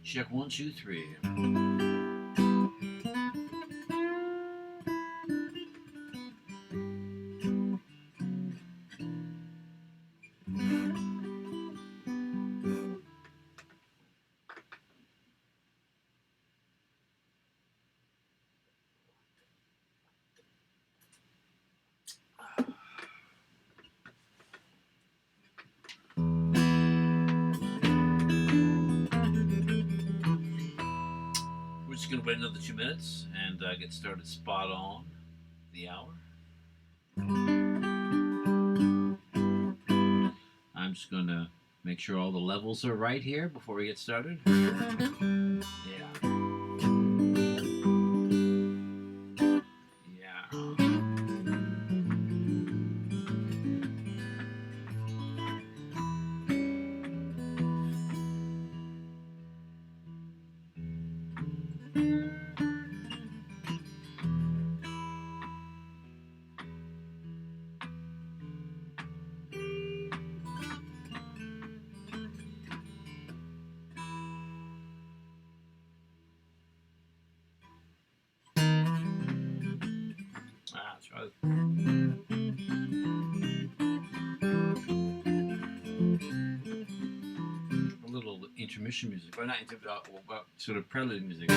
Check 1, 2, 3. We're just going to wait another 2 minutes and get started spot on the hour. I'm just going to make sure all the levels are right here before we get started. Yeah. That's right. A little intermission music, or not sort of prelude music.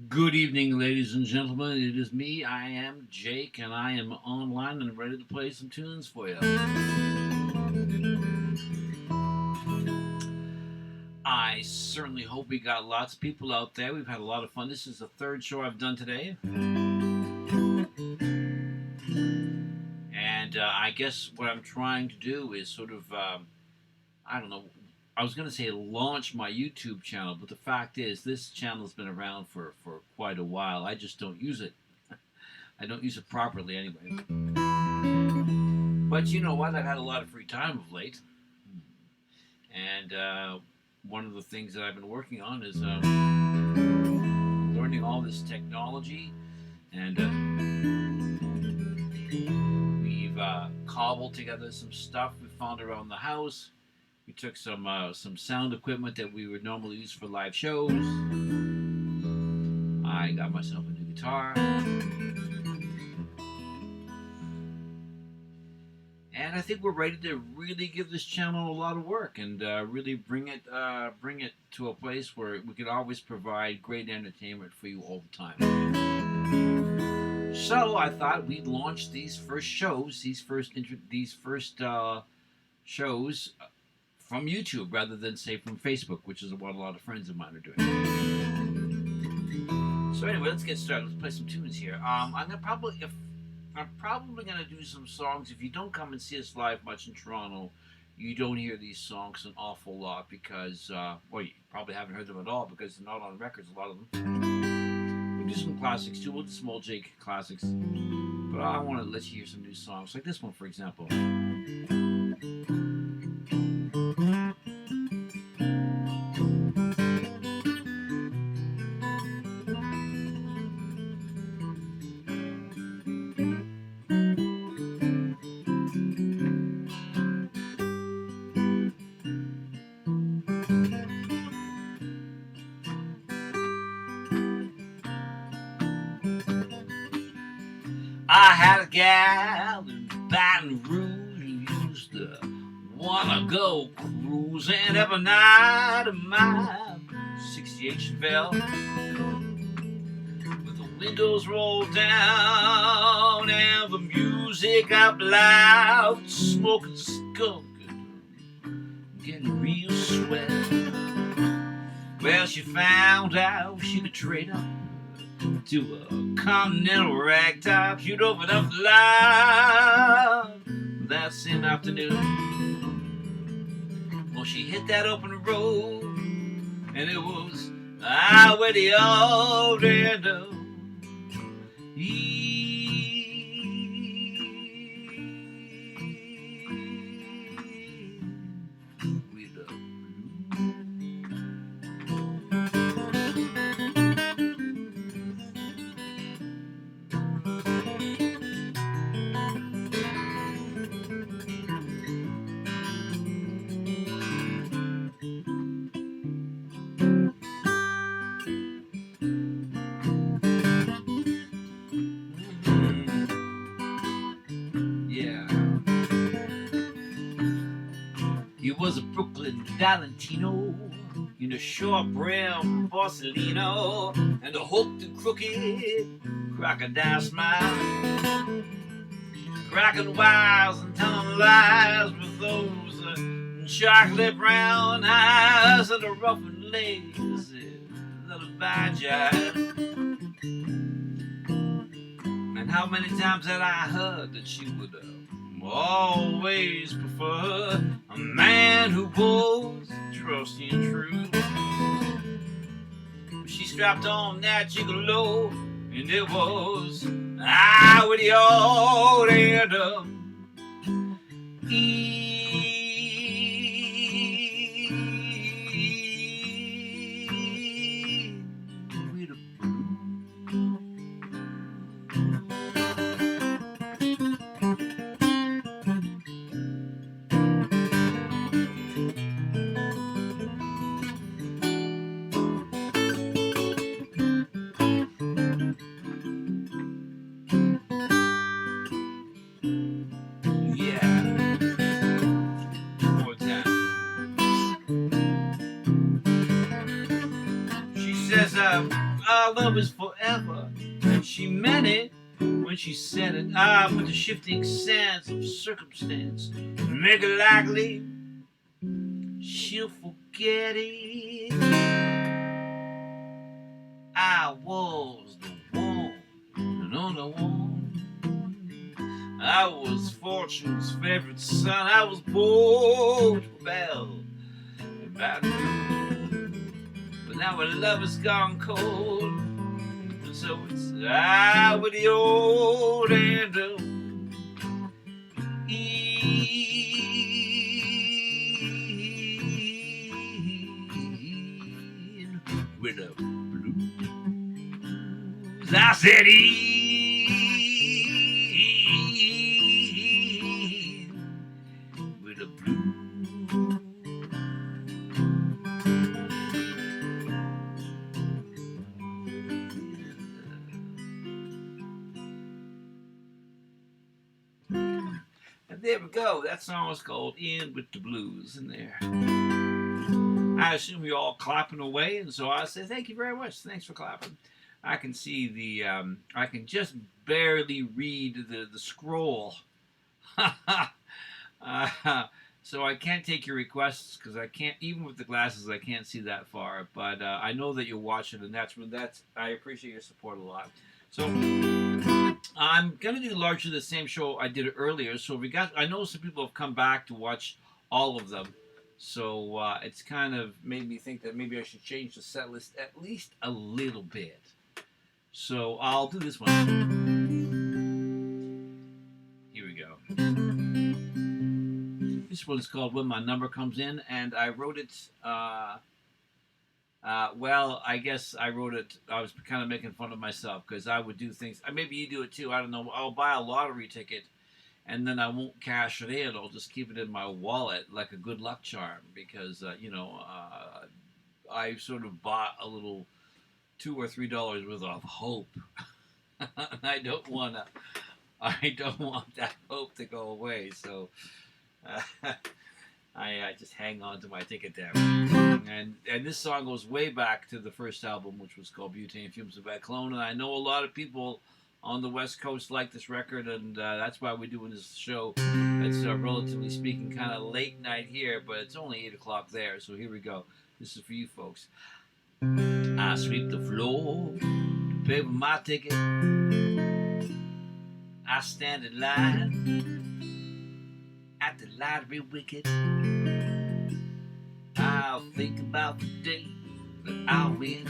Good evening, ladies and gentlemen. It is me. I am Jake, and I am online and ready to play some tunes for you. I certainly hope we got lots of people out there. We've had a lot of fun. This is the third show I've done today. And I guess what I'm trying to do is sort of, I don't know, I was going to say launch my YouTube channel, but the fact is this channel has been around for quite a while. I just don't use it. I don't use it properly anyway. But you know what? I've had a lot of free time of late. And one of the things that I've been working on is learning all this technology. And we've cobbled together some stuff we found around the house. We took some sound equipment that we would normally use for live shows. I got myself a new guitar. And I think we're ready to really give this channel a lot of work and really bring it to a place where we can always provide great entertainment for you all the time. So I thought we'd launch these first shows, these first shows from YouTube rather than say from Facebook, which is what a lot of friends of mine are doing. So anyway, let's get started. Let's play some tunes here. I'm probably gonna do some songs. If you don't come and see us live much in Toronto, you don't hear these songs an awful lot because, well, you probably haven't heard them at all because they're not on records, a lot of them. We'll do some classics too. We'll do some old Jake classics. But I want to let you hear some new songs, like this one, for example. I had a gal in Baton Rouge who used to wanna go cruising every night of my 68 Chevelle with the windows rolled down and the music up loud, smoking skunk and getting real swell. Well, she found out she could trade up to a continental ragtop. She'd open up the line that same afternoon. Well, she hit that open road, and it was where the old end of he was a Brooklyn Valentino in a short-brim Borsalino and a hooked and crooked crocodile smile, cracking wise and telling lies with those chocolate brown eyes and a rough and lazy lullaby jive. And how many times had I heard that she would always prefer a man who was trusty and true. She strapped on that gigolo, and it was with the old end of says our love is forever, and she meant it when she said it. With the shifting sands of circumstance, make it likely she'll forget it. I was the one, and only one. I was fortune's favorite son. I was born to rebel and bad news. But now our love has gone cold, and so it's with the old end of with the blues. I said with the blues. And there we go. That song was called In With the Blues in there. I assume you're all clapping away, and so I say thank you very much. Thanks for clapping. I can see the, I can just barely read the scroll. So I can't take your requests because I can't, even with the glasses, I can't see that far. But I know that you're watching, and that's I appreciate your support a lot. So I'm gonna do largely the same show I did earlier. So I know some people have come back to watch all of them. So it's kind of made me think that maybe I should change the set list at least a little bit. So I'll do this one. Here we go. This one is called When My Number Comes In, and I wrote it, well, I guess I wrote it, I was kind of making fun of myself because I would do things, maybe you do it too, I don't know, I'll buy a lottery ticket and then I won't cash it in. I'll just keep it in my wallet like a good luck charm because, I sort of bought a little $2 or $3 worth of hope. I don't want that hope to go away. So I just hang on to my ticket there. And this song goes way back to the first album, which was called Butane Fumes of Bad Cologne. And I know a lot of people on the West Coast like this record, and that's why we're doing this show. It's relatively speaking kind of late night here, but it's only 8 o'clock there. So here we go. This is for you folks. I sweep the floor to pay for my ticket. I stand in line at the lottery wicket. I'll think about the day that I'll win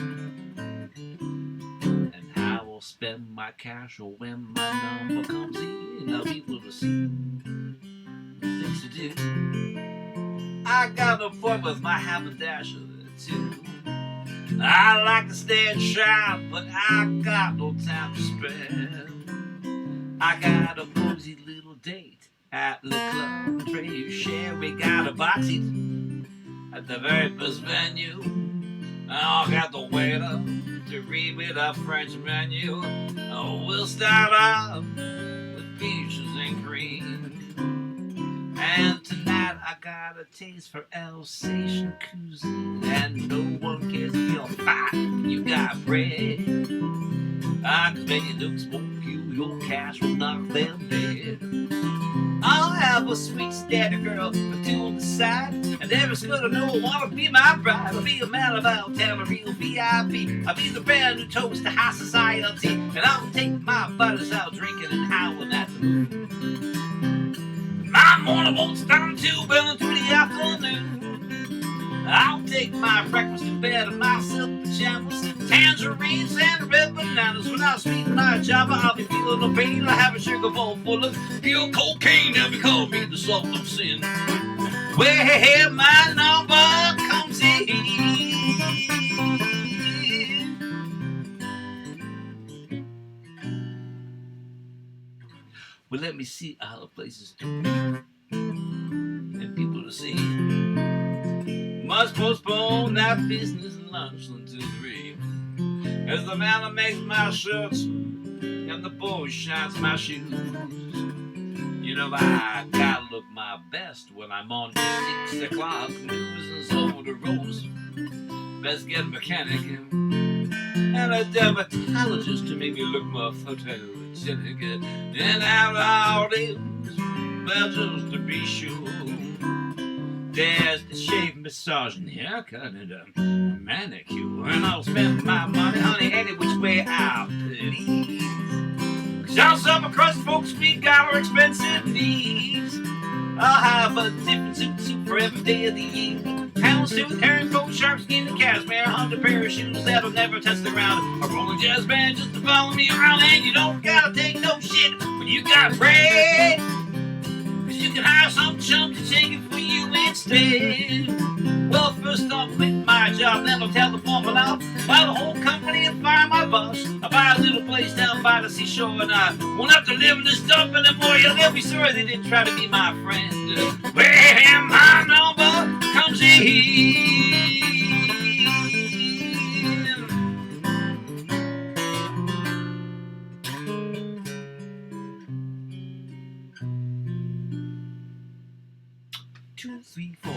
and how I'll spend my cash, or when my number comes in, I'll be able to see things to do. I got an appointment with my haberdasher too. I like to stay and shop, but I got no time to spend. I got a cozy little date at the club. Trey Sherry got a box seat at the very first venue. I got the waiter to read me the French menu. Oh, we'll start off with peaches and cream. And tonight I got a taste for Alsatian cuisine. And no one cares if you're fat and you got bread. Cause many looks won't kill your cash, will knock them dead. I'll have a sweet steady girl or two on the side, and everyone's gonna know I wanna be my bride. I'll be a man about town, a real VIP. I'll be the brand new toast to high society, and I'll take my buddies out drinking and howling at the moon. My morning won't start until well into the afternoon. I'll take my breakfast in bed in my silk pajamas, tangerines and red bananas. When I sweep my Java, I'll be feeling no pain. I'll have a sugar bowl full of pure cocaine. They'll be calling me the salt of sin. Where my number comes in. Well, let me see all the places and people to see. Must postpone that business lunch until 3. As the man that makes my shirts and the boy shines my shoes. You know I gotta look my best when I'm on the 6 o'clock news and over the roads. Best get a mechanic and a dermatologist to make me look more photogenic. And out all this, well, just to be sure. There's the shave, massage, and haircut, and a manicure. And I'll spend my money, honey, any which way I please. Cause y'all some crust folks, we got our expensive needs. I'll have a different suit for every day of the year. Houndstooth, herringbone, sharkskin, and cashmere. 100 pair of shoes that'll never touch the ground. A rolling jazz band just to follow me around. And you don't gotta take no shit when you got bread. You can hire some chump to take it for you instead. Well, first I'll quit my job, then I'll tell the foreman I'll buy the whole company and fire my boss. I'll buy a little place down by the seashore, and I won't have to live in this dump anymore. Yeah, they'll be sorry they didn't try to be my friend. Where my number comes in. 2, 3, 4.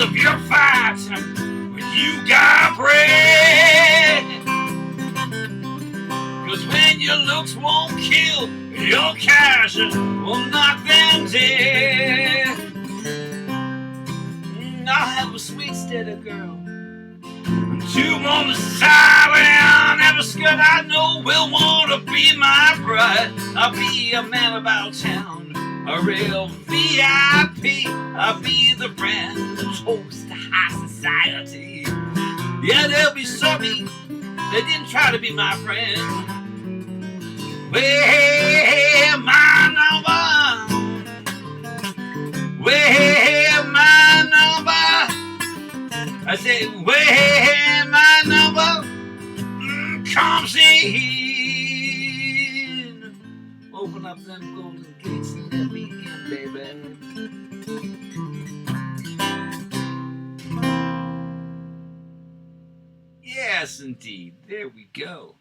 Of your fights when you got bread. Cause when your looks won't kill, your cash will knock them dead. I'll have a sweet steady girl, 2 on the side, and every skirt I know will want to be my bride. I'll be a man about town, a A real VIP, I'll be the friend who's host to high society. Yeah, they'll be sorry they didn't try to be my friend. Well, my number. Well, my number. I said, well, my number comes in. Open up them golden gates and let me in, baby. Yes, indeed. There we go.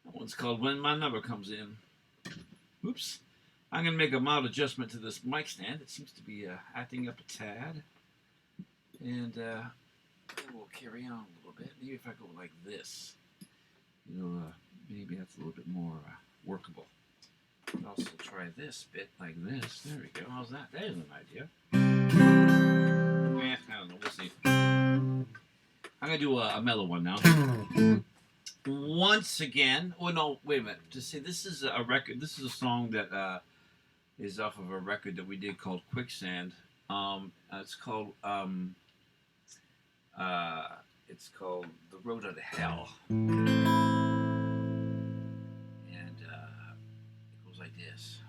That one's called When My Number Comes In. Oops. I'm going to make a mild adjustment to this mic stand. It seems to be acting up a tad. And we'll carry on a little bit. Maybe if I go like this, maybe that's a little bit more workable. I'll also try this bit like this. There we go. How's that? There's an idea. I don't know. We'll see. I'm going to do a mellow one now. Once again. Oh, no. Wait a minute. To say this is a record. This is a song that is off of a record that we did called Quicksand. It's called The Road Out of Hell. And it goes like this.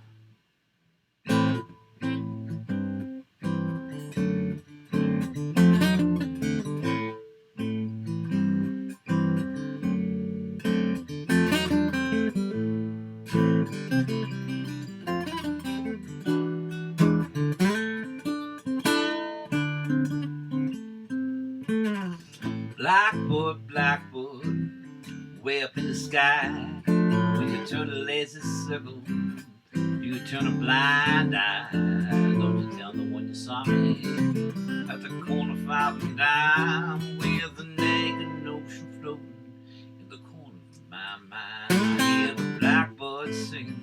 Blackboard, blackboard, way up in the sky. When you turn a lazy circle, you turn a blind eye. Don't you tell no one you saw me at the corner 5 and dime, with the naked notion floating in the corner of my mind. I hear the blackbird singing,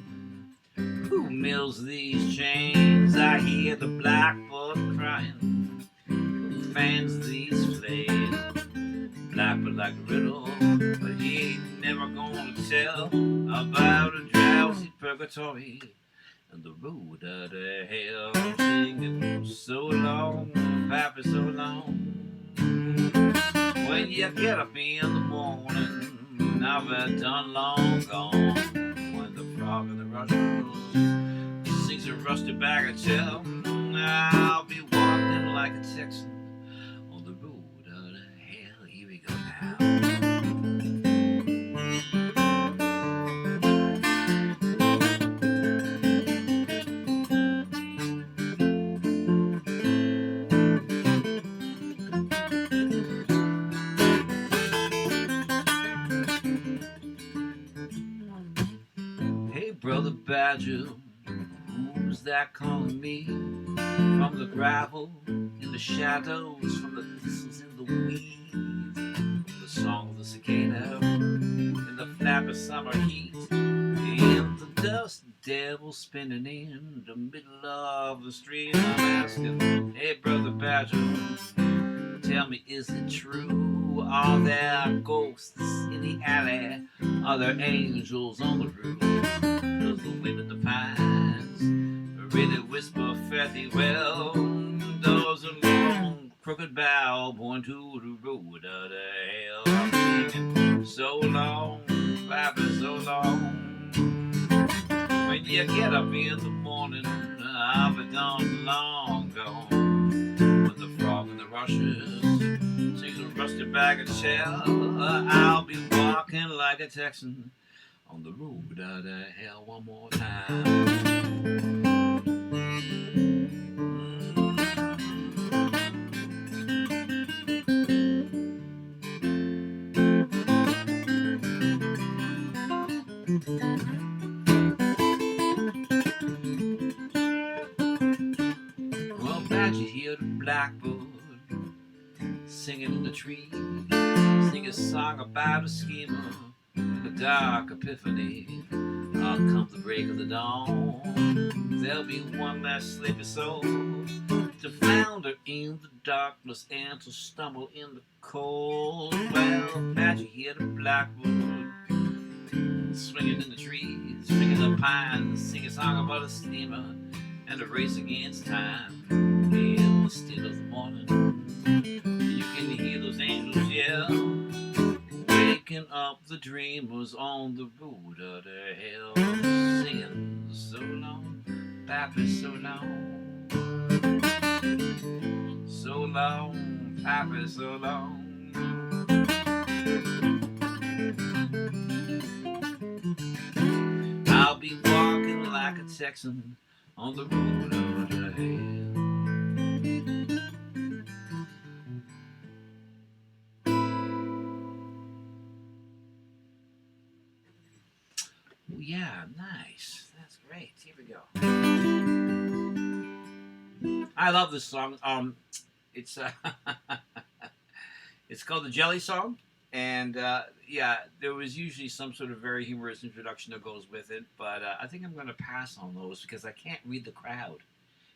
who mills these chains? I hear the blackbird crying, who fans these flames? Blackbird like a riddle, but he ain't never gonna tell about a drowsy purgatory and the road out of hell. Singing so long, Papa, so long. When you get up in the morning, I've been done long gone. When the frog in the rushes sings a rusty bag of tell, I'll be walking like a Texan on the road out of hell. Here we go now. Hey, Brother Badger, who's that calling me? From the gravel, in the shadows, from the thistles in the weeds, the song of the cicada, in the flappy summer heat, in the dust, devil spinning in the middle of the street. I'm asking, hey, Brother Badger, tell me, is it true? Are there ghosts in the alley? Are there angels on the roof? Does the wind in the pines really whisper fare thee well? Does a long crooked bow point to the road out of hell? I'm singing so long, Papa, so long. When you get up in the morning, I'll be gone long gone. When the frog in the rushes sings a rusty bag of shell, I'll be walking like a Texan on the road out of hell one more time. Well, Badger, hear the blackbird singing in the tree, sing a song about a schemer in the dark epiphany. I'll come the break of the dawn. There'll be one last sleepy soul to flounder in the darkness and to stumble in the cold. Well, Badger, hear the blackbird swinging in the trees, swinging the pines, sing a song about a steamer and a race against time. In the still of the morning, you can hear those angels yell, waking up the dreamers on the road to hell, singing so long, Pappy, so long, so long, Pappy, so long. I'll be walking like a Texan on the road to hell. Yeah, nice. That's great. Here we go. I love this song. It's it's called the Jelly Song, and yeah, there was usually some sort of very humorous introduction that goes with it, but I think I'm going to pass on those because I can't read the crowd.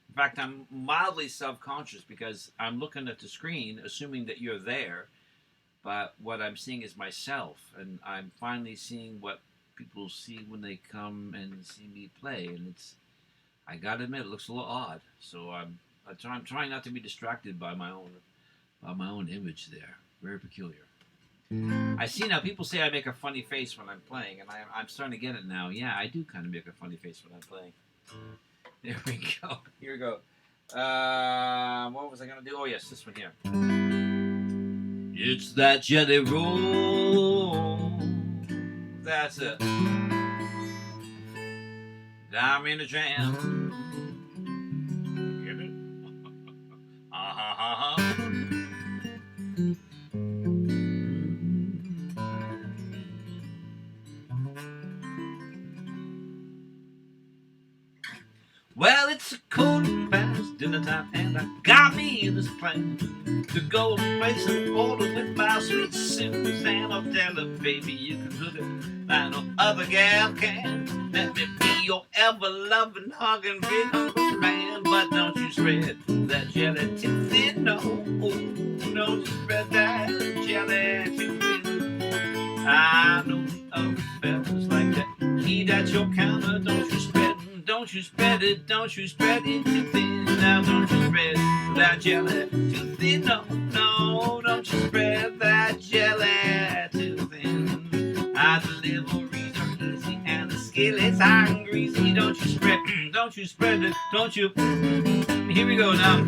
In fact, I'm mildly self-conscious because I'm looking at the screen, assuming that you're there, but what I'm seeing is myself, and I'm finally seeing what people see when they come and see me play, and I gotta admit, it looks a little odd. So I'm trying not to be distracted by my own image there. Very peculiar. I see now people say I make a funny face when I'm playing, and I'm starting to get it now. Yeah, I do kind of make a funny face when I'm playing. There we go. Here we go. What was I gonna do? Oh yes, this one here. It's that jelly roll. That's it. I'm in a jam. Get it? Well, it's a quarter past dinner time, and I got me this plan to go to a place and order with my sweet Susan. I'll tell her, baby, you can hook it like no other gal can. Let me be your ever-loving, hugging, big hungry man. But don't you spread that jelly too thin, no. Don't you spread that jelly too thin. I know the other fellas like that. Eat at your counter, don't you spread it, don't you spread it too thin. Now don't you spread that jelly too thin, no, don't you spread that jelly too thin. Our deliveries are easy and the skillet's hot and greasy. Don't you spread it, don't you. Here we go now.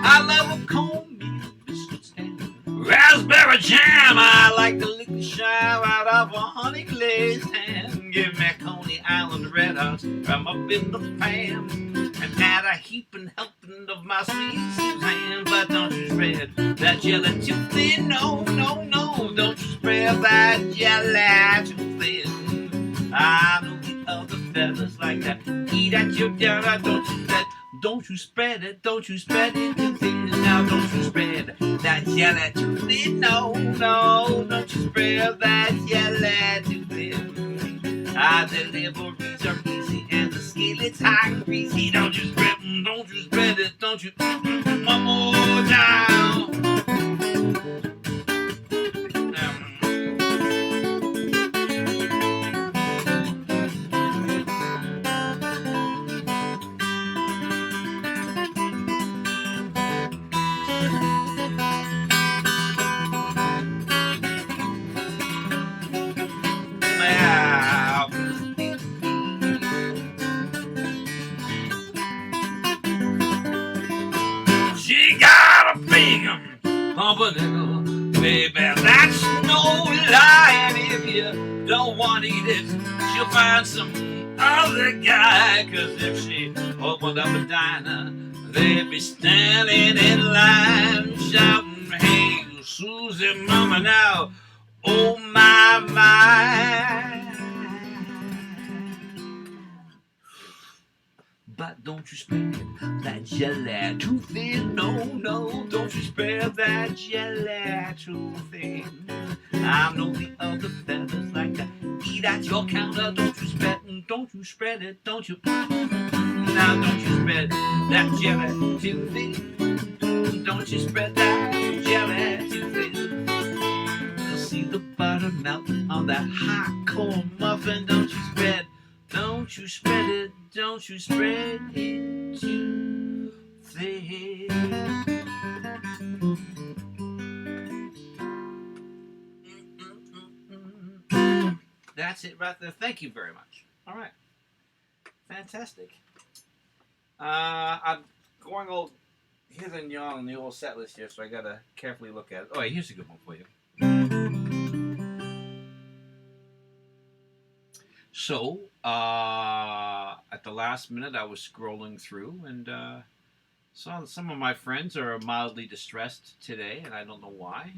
I love a cornmeal biscuits and raspberry jam. I like to lick the shine out of a honey glazed ham. Give me Coney Island Red Hots from up in the pan, and add a heaping helping of my sweet Suzanne. But don't you spread that jelly too thin, no, don't you spread that jelly too thin. I know the other fellas like that. Eat at your dinner, don't you spread it too thin. Now don't you spread that jelly too thin, no, don't you spread that jelly too thin. Our deliveries are easy and the skillet's hot and greasy. Don't you spread it, don't you. One more time. She got a big pumpernickel, baby, that's no lie. And if you don't want to eat it, she'll find some other guy. Cause if she opened up a diner, they'd be standing in line shouting, hey, Susie, mama now, oh my, my. but don't you spread that jelly too thin. No, no, don't you spread that jelly too thin. I know the other fellas like to eat at your counter. Don't you spread it, don't you? Now don't you spread that jelly too thin. Don't you spread that jelly too thin. You'll see the butter melt on that hot corn muffin. Don't you spread it, don't you spread it too thin. That's it right there. Thank you very much. All right. Fantastic. I'm going old. Here's a yawn on the old set list here, so I gotta carefully look at it. Oh, here's a good one for you. So, at the last minute, I was scrolling through and saw some of my friends are mildly distressed today, and I don't know why.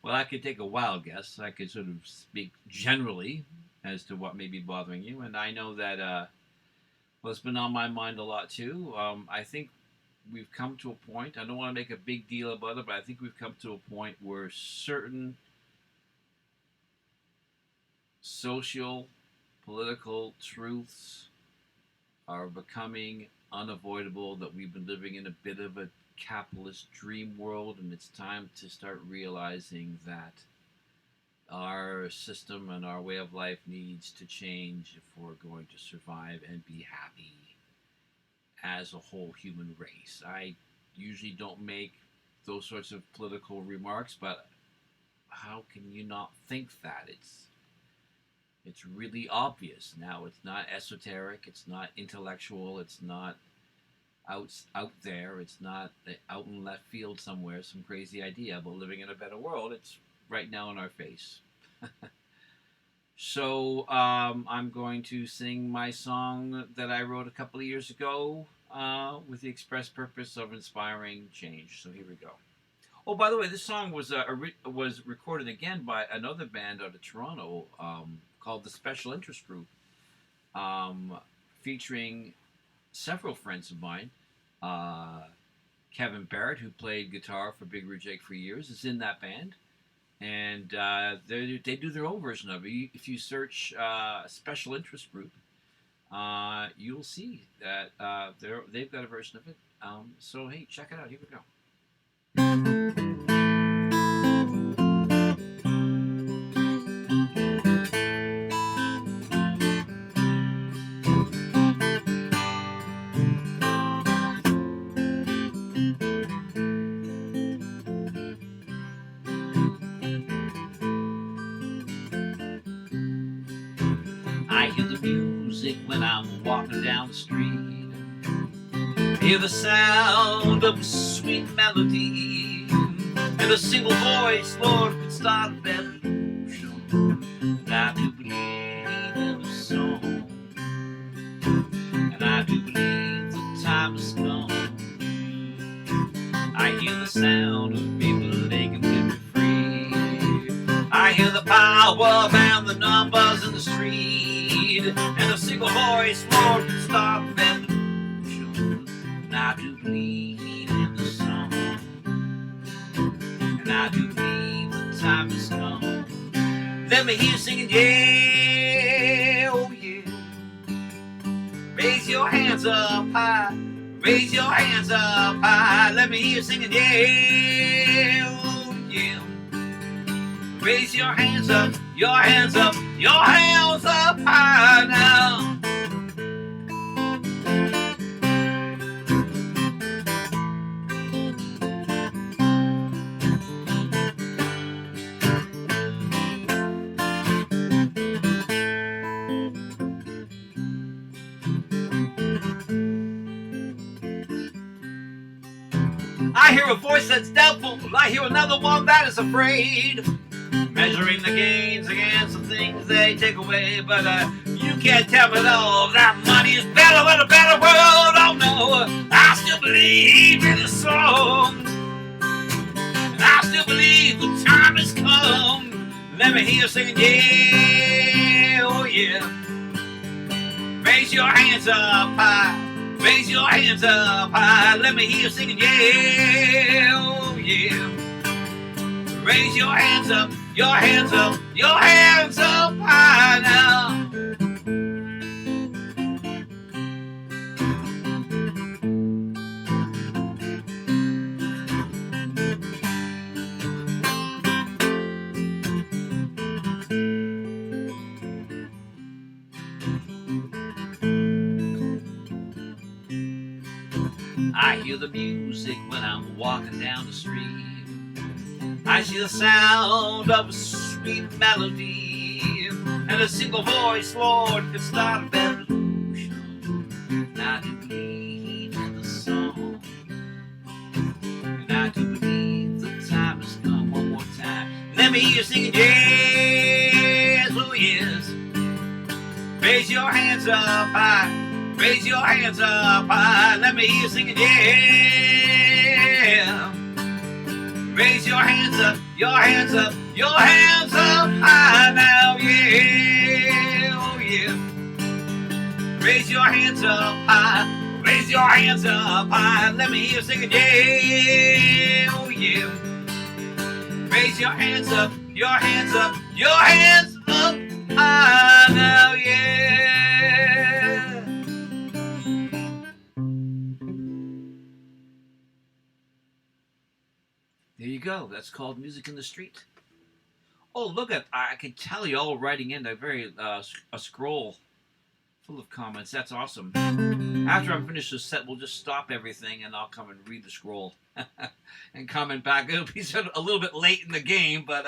Well, I could take a wild guess. I could sort of speak generally as to what may be bothering you, and I know that well, it's been on my mind a lot too. I think we've come to a point. I don't want to make a big deal about it, but I think we've come to a point where certain social, political truths are becoming unavoidable, that we've been living in a bit of a capitalist dream world, and it's time to start realizing that our system and our way of life needs to change if we're going to survive and be happy as a whole human race. I usually don't make those sorts of political remarks, but how can you not think that? It's really obvious now. It's not esoteric, it's not intellectual, it's not out there, it's not out in left field somewhere, some crazy idea about living in a better world. It's right now in our face. So I'm going to sing my song that I wrote a couple of years ago with the express purpose of inspiring change. So here we go. Oh, by the way, this song was recorded again by another band out of Toronto called the Special Interest Group, featuring several friends of mine. Kevin Barrett, who played guitar for Big Ridge Jake for years, is in that band, and they do their own version of it. If you search Special Interest Group, you'll see that they've got a version of it. So hey, check it out. Here we go. I hear the music when I'm walking down the street. Hear the sound of a sweet melody, and a single voice, Lord, could start a revolution. And I do believe in the song, and I do believe the time has come. I hear the sound of people, they can get me free. I hear the power and the numbers in the street, and a single voice, Lord, can start a revolution. And I do believe in the song, and I do believe the time has come. Let me hear you singing, yeah, oh yeah. Raise your hands up high, raise your hands up high. Let me hear you singing, yeah, oh yeah. Raise your hands up, your hands up, your hands up high now. I hear a voice that's doubtful, I hear another one that is afraid, measuring the gains against the things they take away. But you can't tell me though that money is better with a better world. Oh no, I still believe in the song, and I still believe the time has come. Let me hear you singing, yeah, oh yeah. Raise your hands up high. Raise your hands up high. Let me hear you singing, yeah, oh yeah. Raise your hands up, your hands up, your hands up high now. I hear the music when I'm walking down the street. I see the sound of a sweet melody, and a single voice, Lord, can start a revolution. And I do believe in the song, and I do believe the time has come. One more time, let me hear you singing, yes, oh yes. Raise your hands up high. Raise your hands up high. Let me hear you singing, yeah. Raise your hands up, your hands up, your hands up high now, yeah, oh yeah. Raise your hands up high, raise your hands up high. Let me hear you singing, yeah, oh yeah. Raise your hands up, your hands up, your hands up high now, yeah. There you go. That's called Music in the Street. Oh, look at, I can tell you all writing in a very, a scroll full of comments. That's awesome. After I'm finished this set, we'll just stop everything and I'll come and read the scroll and comment back. It'll be sort of a little bit late in the game, but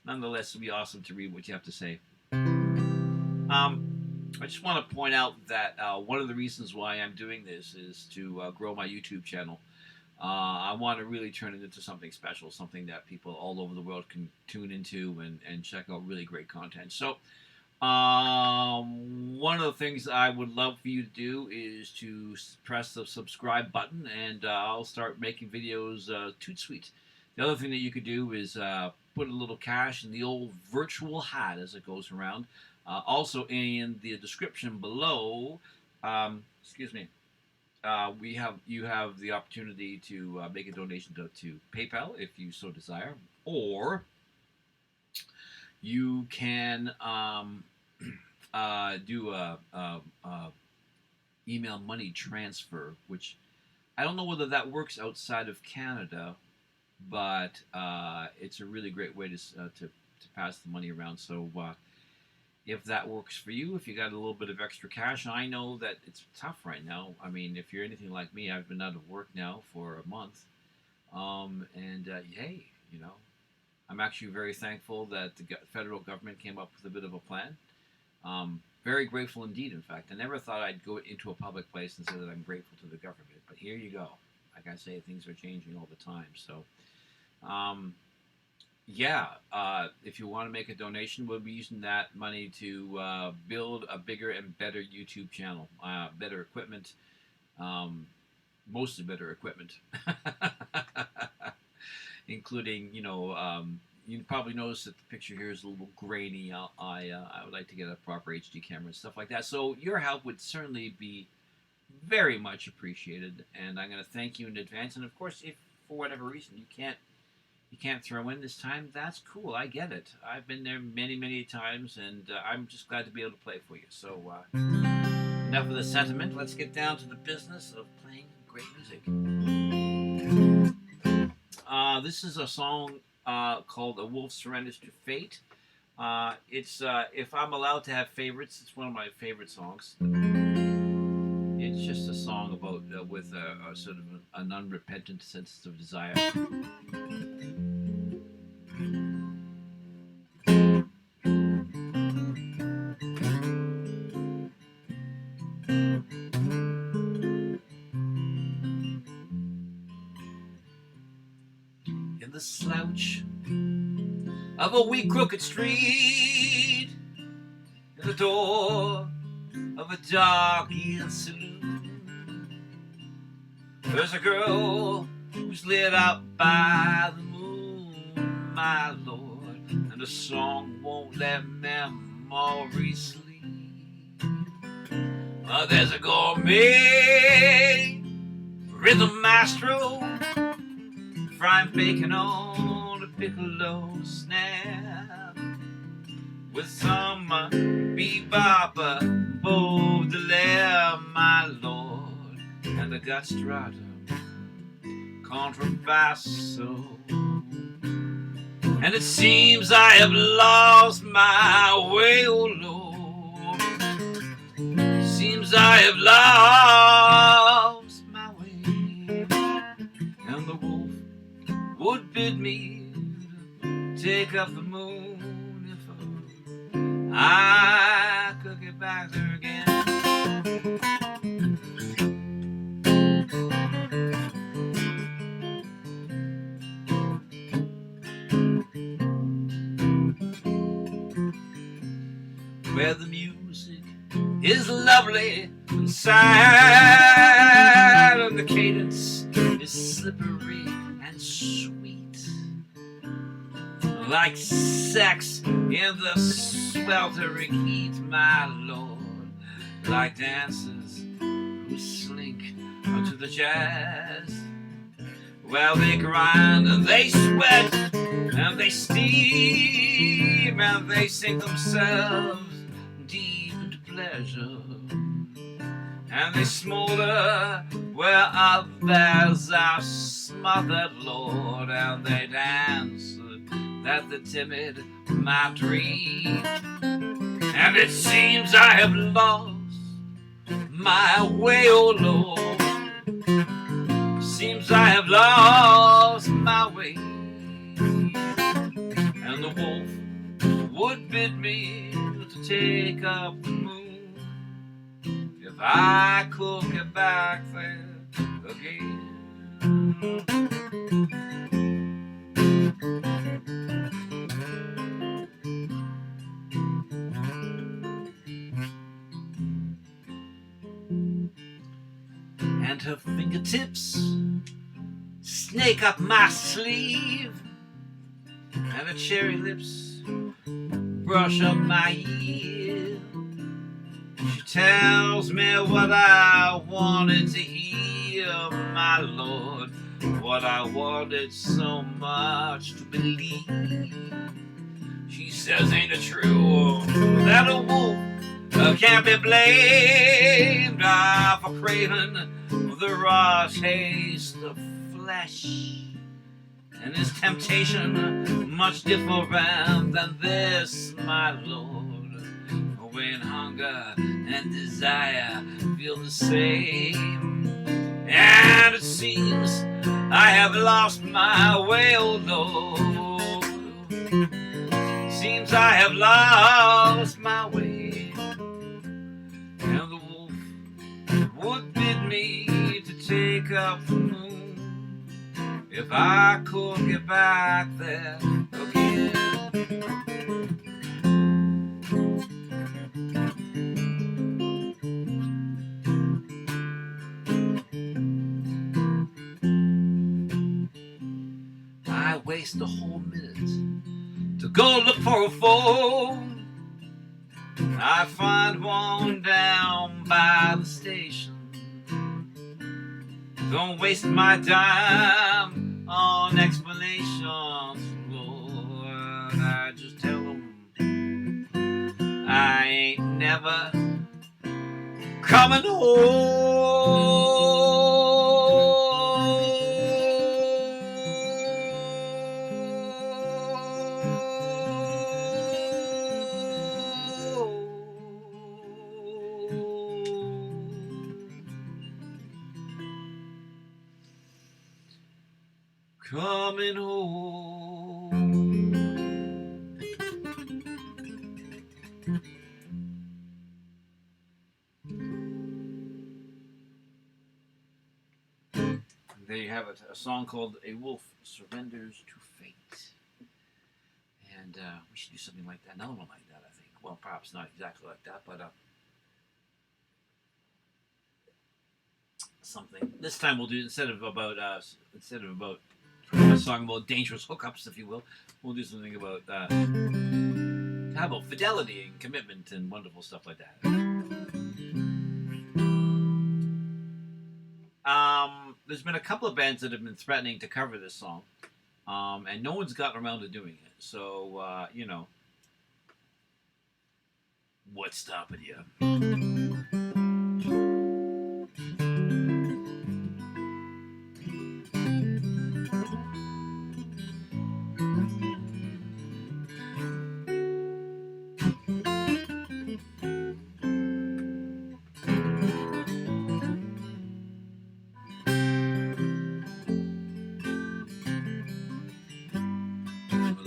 nonetheless, it'll be awesome to read what you have to say. I just want to point out that one of the reasons why I'm doing this is to grow my YouTube channel. I want to really turn it into something special, something that people all over the world can tune into and check out really great content. So one of the things I would love for you to do is to press the subscribe button, and I'll start making videos toot sweet. The other thing that you could do is put a little cash in the old virtual hat as it goes around. Also in the description below, excuse me, you have the opportunity to make a donation to PayPal if you so desire, or you can do a email money transfer, which I don't know whether that works outside of Canada, but it's a really great way to pass the money around. So if that works for you, if you got a little bit of extra cash, I know that it's tough right now. I mean, if you're anything like me, I've been out of work now for a month, hey, you know, I'm actually very thankful that the federal government came up with a bit of a plan. Very grateful indeed, in fact. I never thought I'd go into a public place and say that I'm grateful to the government, but here you go. Like I say, things are changing all the time. So, if you want to make a donation, we'll be using that money to build a bigger and better YouTube channel, better equipment, mostly better equipment, including, you probably noticed that the picture here is a little grainy. I would like to get a proper HD camera and stuff like that. So your help would certainly be very much appreciated, and I'm going to thank you in advance. And of course, if for whatever reason you can't throw in this time, that's cool. I get it. I've been there many, many times, and I'm just glad to be able to play for you. So enough of the sentiment. Let's get down to the business of playing great music. This is a song called A Wolf Surrenders to Fate. It's if I'm allowed to have favorites, it's one of my favorite songs. It's just a song about with a sort of an unrepentant sense of desire. In the slouch of a weak crooked street, in the door of a dark-eared saloon, there's a girl who's lit up by the moon, my lord, and the song won't let memory sleep. There's a gourmet rhythm maestro frying bacon on a piccolo snare with some bebop Baudelaire, my lord, and the gutstratum contrabasso. And it seems I have lost my way, oh Lord. Seems I have lost my way. And the wolf would bid me take up the moon if I could get back there again. Where the music is lovely and sad, and the cadence is slippery and sweet, like sex in the sweltering heat, my lord, like dancers who slink to the jazz. Well, they grind and they sweat and they steam and they sink themselves deep into pleasure, and they smolder where others are smothered, Lord, and they dance that the timid might dream. And it seems I have lost my way, oh Lord. Seems I have lost my way. And the wolf would bid me to take up the moon if I could get back there again. And her fingertips snake up my sleeve, and her cherry lips brush up my ear. She tells me what I wanted to hear, my lord, what I wanted so much to believe. She says, ain't it true that a wolf can't be blamed for craving the raw taste of flesh, and his temptation much different than this, my lord, when hunger and desire feel the same. And it seems I have lost my way, oh Lord. Seems I have lost my way. And the wolf would bid me to take up the moon if I could get back there again. I waste a whole minute to go look for a phone. I find one down by the station. Don't waste my time on explanations, Lord. I just tell them I ain't never coming coming home. There you have it, a song called A Wolf Surrenders to Fate. And we should do something like that, another one like that, I think. Well, perhaps not exactly like that, but something. This time we'll do, instead of about a song about dangerous hookups, if you will, we'll do something about how about fidelity and commitment and wonderful stuff like that. There's been a couple of bands that have been threatening to cover this song, and no one's gotten around to doing it. So, what's stopping you?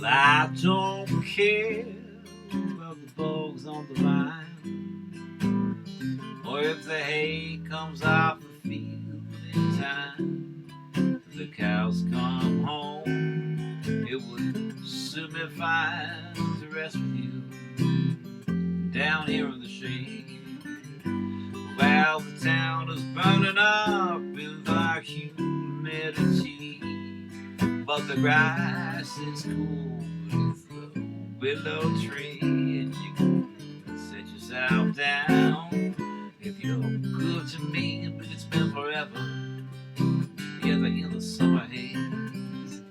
Well, I don't care about the bugs on the vine, or if the hay comes off the field in time. If the cows come home, it would suit me fine to rest with you down here in the shade. Well, the town is burning up in the humidity, but the grass is cool beneath the willow tree, and you can set yourself down if you're good to me. But it's been forever together in the summer haze.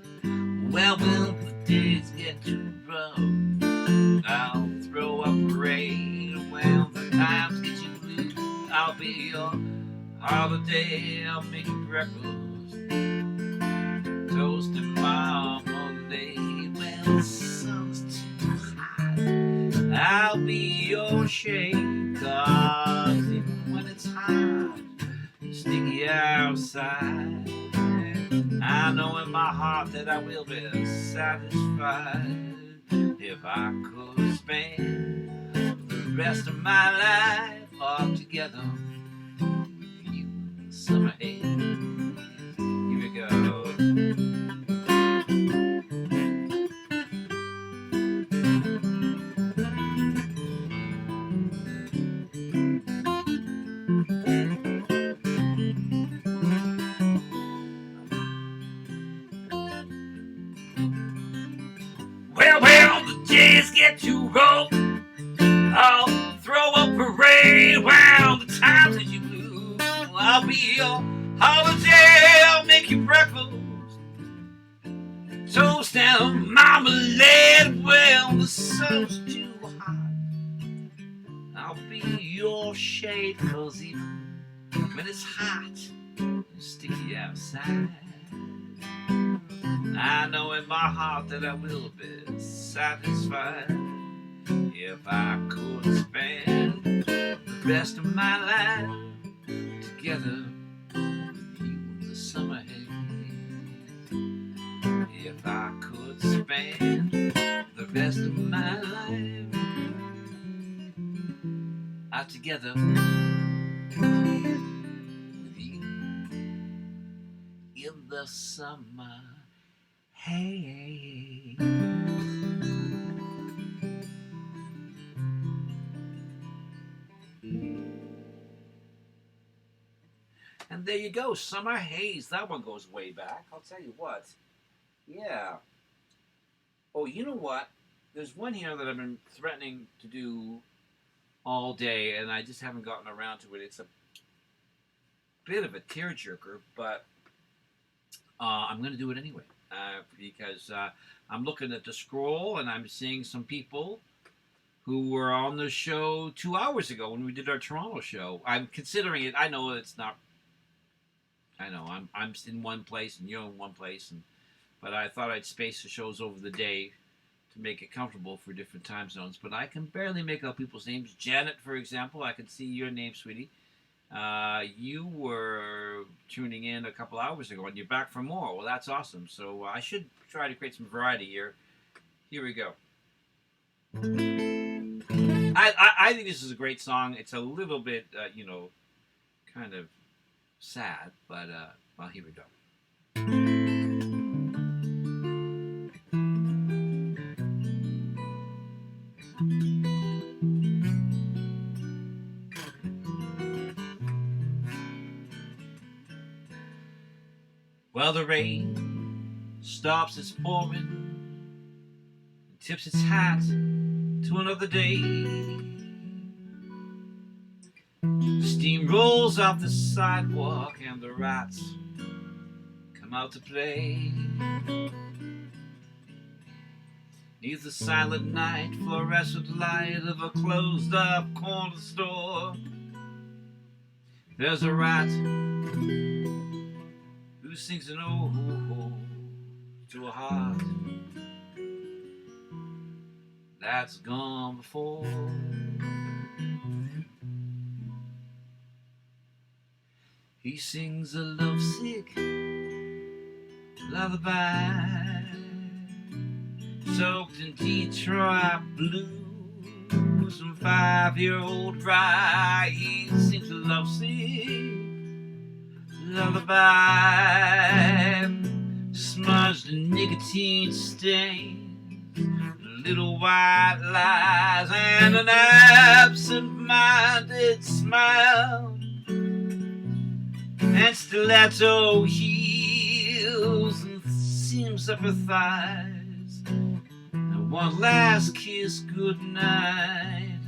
Well, when the days get too rough, I'll throw a parade. When the times get you blue, I'll be your holiday. I'll make you breakfast, toasted my Monday. When the sun's too hot, I'll be your shade. 'Cause even when it's hot, sticky outside, I know in my heart that I will be satisfied if I could spend the rest of my life all together with you in the summer haze. Here we go. Well, the days get too rough, I'll throw a parade. Well, the times that you blue, I'll be your holiday. I'll make you breakfast, toast and marmalade. Well, the sun's too hot, I'll be your shade. 'Cause even when it's hot and sticky outside, I know in my heart that I will be satisfied if I could spend the rest of my life together with you in the summer haze. If I could spend the rest of my life together with you in the summer. Hey. And there you go, Summer Haze. That one goes way back. I'll tell you what. Yeah. Oh, you know what? There's one here that I've been threatening to do all day, and I just haven't gotten around to it. It's a bit of a tearjerker, but I'm going to do it anyway. Because I'm looking at the scroll, and I'm seeing some people who were on the show 2 hours ago when we did our Toronto show. I'm considering it. I know it's not. I know I'm in one place and you're in one place, but I thought I'd space the shows over the day to make it comfortable for different time zones. But I can barely make out people's names. Janet, for example, I can see your name, sweetie. You were tuning in a couple hours ago, and you're back for more. Well, that's awesome. So I should try to create some variety here. Here we go. I think this is a great song. It's a little bit, kind of sad, but well, here we go. Well, the rain stops its pouring and tips its hat to another day. Steam rolls off the sidewalk and the rats come out to play. Neath the silent night, fluorescent light of a closed-up corner store, there's a rat who sings an oh to a heart that's gone before. He sings a lovesick lullaby, soaked in Detroit blues and 5-year-old rye. He sings a lovesick lullaby, smudged in nicotine stains, little white lies, and an absent-minded smile, and stiletto heels and seams up her thighs, and one last kiss goodnight.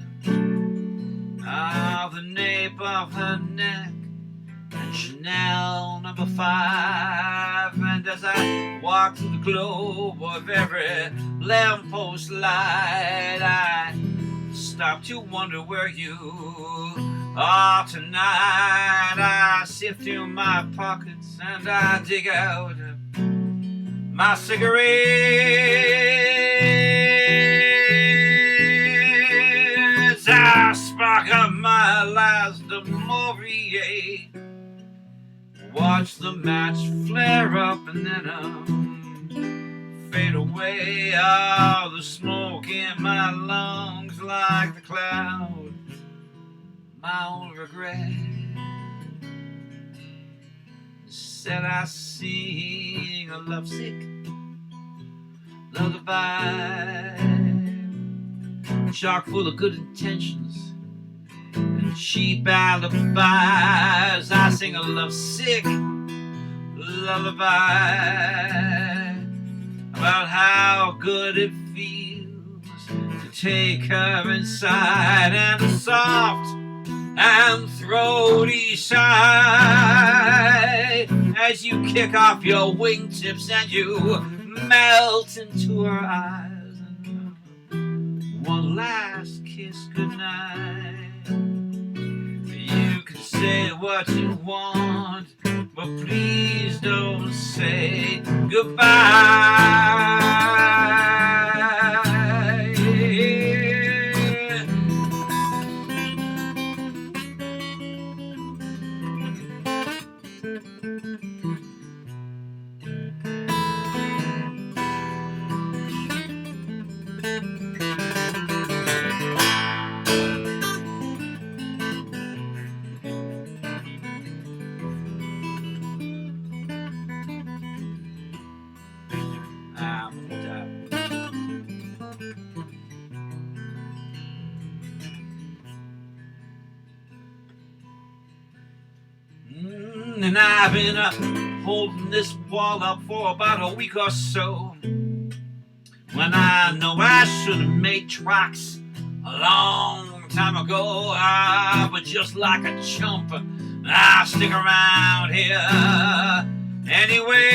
Ah, the nape of her neck and Chanel number 5. And as I walk through the globe of every lamppost light, I stop to wonder where you are tonight. I sift through my pockets and I dig out my cigarettes. I spark up my last de Maurier, watch the match flare up and then fade away. All the smoke in my lungs like the cloud, my own regret. Said I sing a lovesick lullaby, chock full of good intentions and cheap alibis. I sing a lovesick lullaby about how good it feels to take her inside, and a soft and throaty sigh as you kick off your wingtips and you melt into her eyes. And one last kiss goodnight. You can say what you want, but please don't say goodbye. And I've been holding this wall up for about a week or so, when I know I should have made tracks a long time ago. But just like a chump, I stick around here anyway.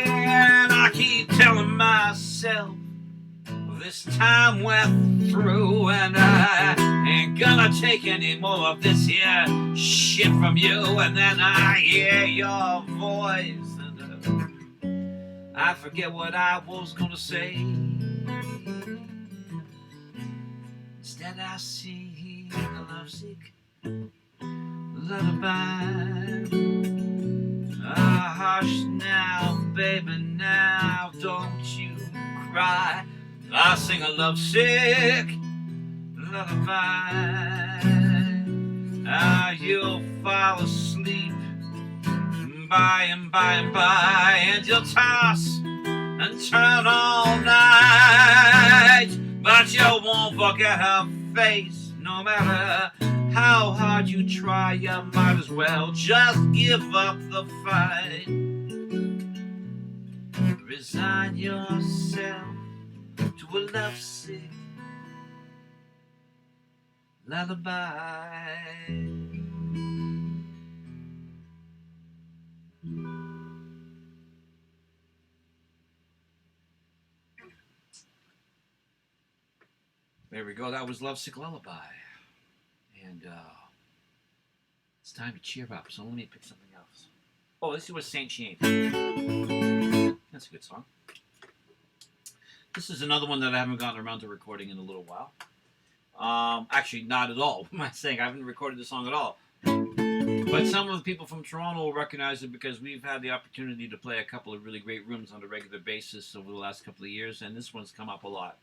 And I keep telling myself this time we're through, and I ain't gonna take any more of this here shit from you. And then I hear your voice and I forget what I was gonna say. Instead I sing a lovesick lullaby. Hush now, baby, now don't you cry. I sing a lovesick lullaby. You'll fall asleep by and by and by, and you'll toss and turn all night, but you won't forget her face. No matter how hard you try, you might as well just give up the fight. Resign yourself to a lovesick lullaby. There we go. That was Lovesick Lullaby. And it's time to cheer up. So let me pick something else. Oh, let's see what Saint She Ain't. That's a good song. This is another one that I haven't gotten around to recording in a little while. Actually, not at all. What am I saying? I haven't recorded the song at all. But some of the people from Toronto will recognize it because we've had the opportunity to play a couple of really great rooms on a regular basis over the last couple of years, and this one's come up a lot.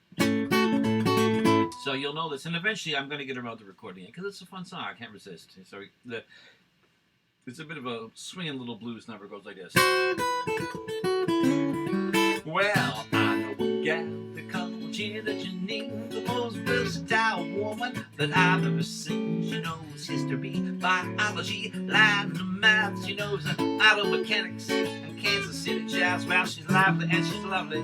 So you'll know this, and eventually I'm going to get around to recording it because it's a fun song. I can't resist. So it's a bit of a swinging little blues number. Goes like this. Well, I know a gal that called you that you need, the most versatile woman that I've ever seen. She knows history, biology, Latin and math. She knows auto mechanics and Kansas City jazz. Well, she's lively and she's lovely.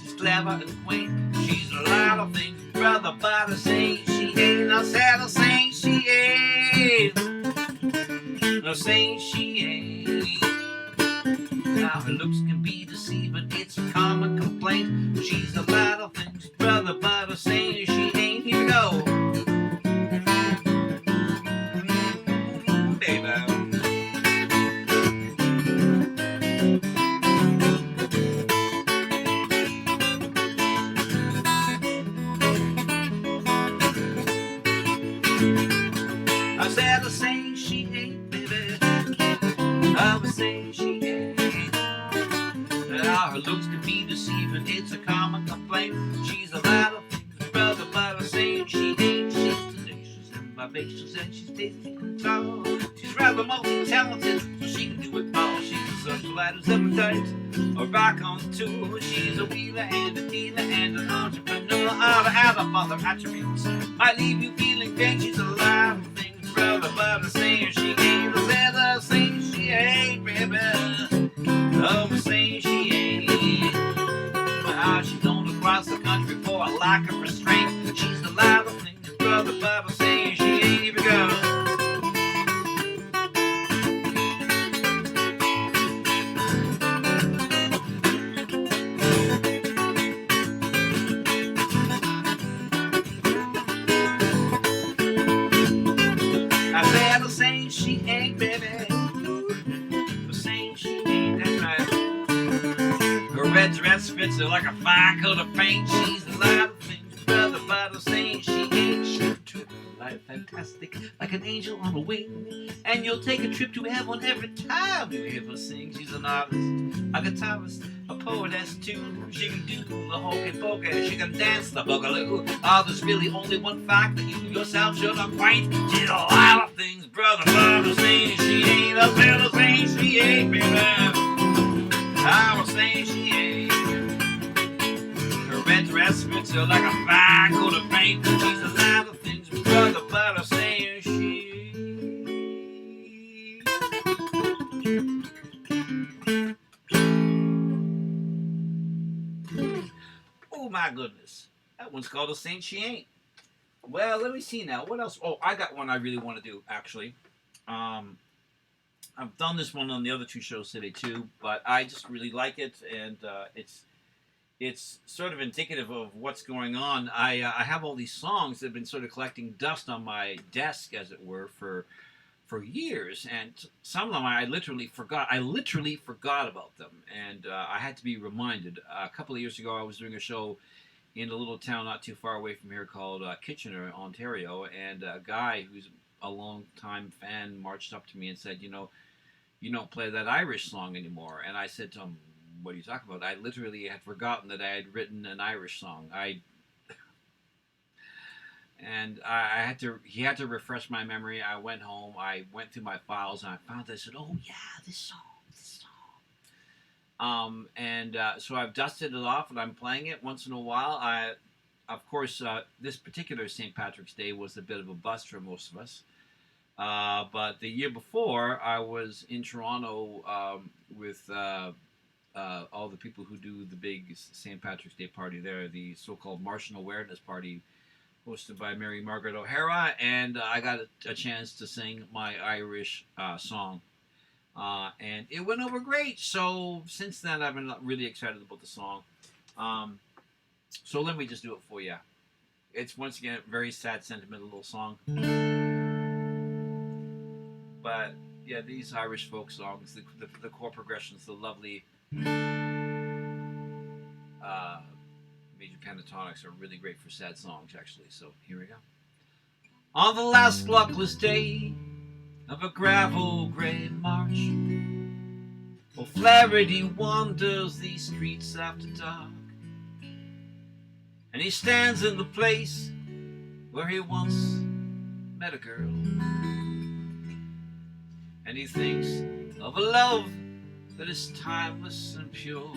She's clever and quaint. She's a lot of things, brother, but I say she ain't. I said I say she ain't. I say she ain't. Now her looks can be deceiving, it's a common complaint. She's a lot of things, brother, but I say she ain't. Here we go. Baby. I said I say she ain't, baby. I was saying she ain't. Now her looks can be deceiving, it's a common complaint. She's a lot of things, brother, but I say she ain't. She's tenacious and vivacious and she's tasty and tall. She's rather multi-talented, so she can do it all. She's a socialite who's appetite, a rock on tour. She's a wheeler and a dealer and an entrepreneur. All the other attributes might leave you feeling vain. She's a lot of things, brother, but I say she ain't. I say she ain't, baby. I say she ain't. Well, she's known across the country for a lack of restraint. She's a lot of things, brother, but I say she ain't. Here we go. I said I say she ain't, baby. I say she ain't, that's right. Her red dress fits her like a fine coat of paint. She's a lot of things, brother, but I say she ain't. She's true, life fantastic, like an angel on a wing. And you'll take a trip to heaven every time you hear her sing. She's an artist, a guitarist, a poetess too. She can do the hokey pokey, she can dance the boogaloo. Oh, there's really only one fact that you yourself should acquaint. She's a lot of things, brother, but I say she ain't. I said I say she ain't, baby. I was saying she ain't. Her red dress fits her like a fine coat of paint. She's a lot of things, brother, but I say she. Oh my goodness, that one's called a Saint She Ain't. Well, let me see now. What else? Oh, I got one I really want to do actually. I've done this one on the other two shows today too, but I just really like it, and it's sort of indicative of what's going on. I have all these songs that have been sort of collecting dust on my desk, as it were, for years, and some of them I literally forgot. I literally forgot about them, and I had to be reminded. A couple of years ago, I was doing a show in a little town not too far away from here called Kitchener, Ontario, and a guy who's a long-time fan marched up to me and said, you don't play that Irish song anymore. And I said to him, what are you talking about? I literally had forgotten that I had written an Irish song. He had to refresh my memory. I went home, I went through my files, and I found this. I said, oh yeah, this song. So I've dusted it off, and I'm playing it once in a while. Of course, this particular St. Patrick's Day was a bit of a bust for most of us. But the year before, I was in Toronto with all the people who do the big St. Patrick's Day party there, the so-called Martian Awareness Party hosted by Mary Margaret O'Hara, and I got a chance to sing my Irish song. And it went over great. So since then, I've been really excited about the song. Um, so let me just do it for you. It's once again a very sad, sentimental little song. But yeah, these Irish folk songs, the chord progressions, the lovely uh, major pentatonics are really great for sad songs, actually. So here we go. On the last luckless day of a gravel grey march, O'Flaherty wanders these streets after dark, and he stands in the place where he once met a girl, and he thinks of a love that is timeless and pure,